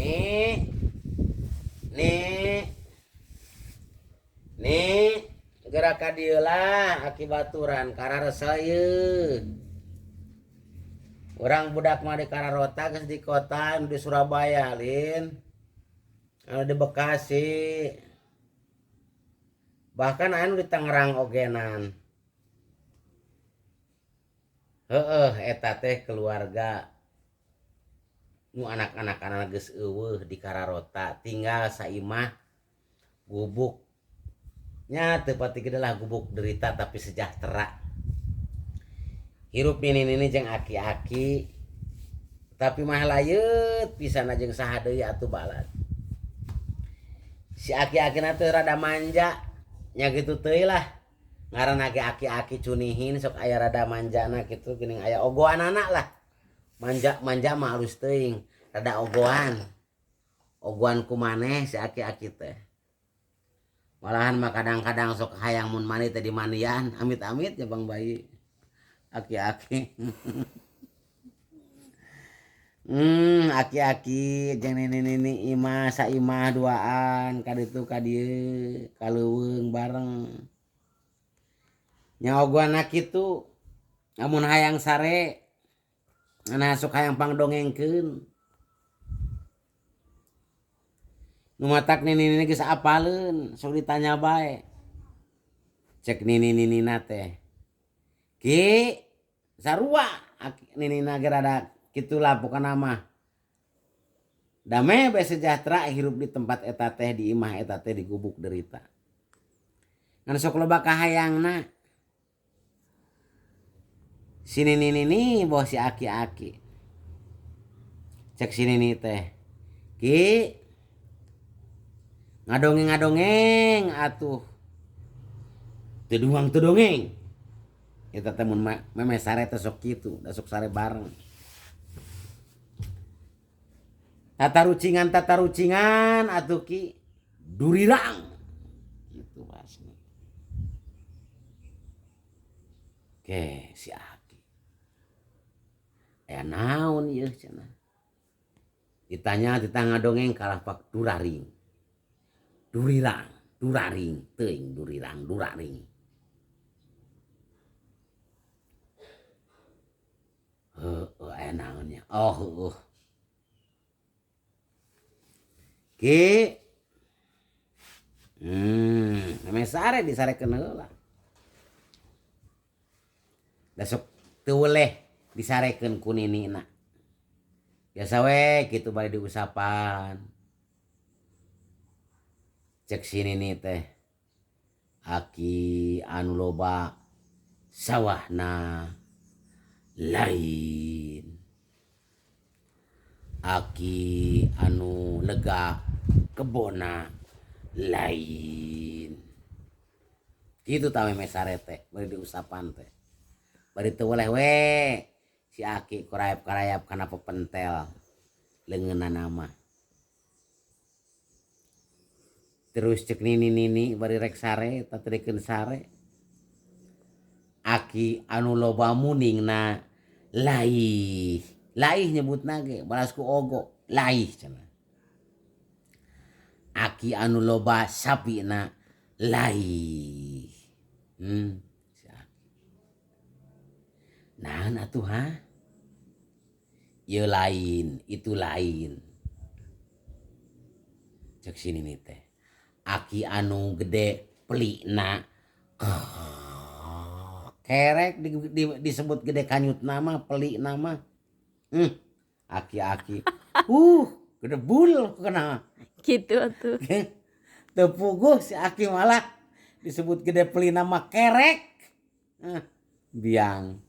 nih nih nih gerak ka dieu lah akibaturan kararesa ieu urang budak mah di Kararota geus di kota di Surabaya lin anu di Bekasi bahkan anu di Tangerang ogenan heueuh eta teh keluarga nu anak-anak geus eueuh di Kararota tinggal saimah gubuknya teu pati gede lah gubuk derita tapi sejahtera hirup nini jeung aki-aki tapi mah layeut pisan jeung saha deui atuh balad si aki-akina teh rada manja nya kitu teuy lah ngaranna ge aki-aki cunihin sok aya rada manjana kitu geuning aya ogoanana lah manja mah halus teuing rada ogoan kumaneh si aki-aki teh malahan mah kadang-kadang sok hayang mun mani teh dimandian amit-amit ya Bang Bayi aki-aki aki-aki jeung nini imah saimah duaan kaditu ka dieu kaleuweung bareng nya ogoanna kitu amun hayang sare nah sok hayang pangdongengkeun nu matak nini geus apaleun sok ditanya bae cek nini-ninina teh ki sarua ninina ge rada kitu lah pokona mah damai bae sejahtera hirup di tempat eta teh di imah eta teh di gubuk derita ngan sok loba kahayangna si nini boh si aki-aki cek si nini teh ki ngadongeng atuh teu dongeng eta teh mun meme sare teh sok kitu da sok sare bareng tatarucingan atuh ki durirang gitu masnya ke si aki aya naon ieu cenah ditanya ngadongeng kalah pak duraring durirang duraring teuing durirang duraring aya naonnya ki ame sare disarekeun heula da sok teu weleh disarekeun ku ninina biasa we kitu bari diusapan cek si nini teh aki anu loba sawahna lain aki anu lega kebona lain kitu tah meme sare teh bari diusapan teh bari teu weleh we si aki korayap-korayap kana pepentel leungeunna mah terus cek nini bari rek sare tatrikeun sare aki anu loba muningna laih nyebutna ge balas ku ogo laih cenah aki anu loba sapina laih si aki naon atuh ha ieu lain itu lain cek sini nih teh aki anu gede pelina kerek disebut gede kanyut nama peli nama aki-aki gede bul kena gitu tuh tepuguh si aki malah disebut gede peli nama kerek biang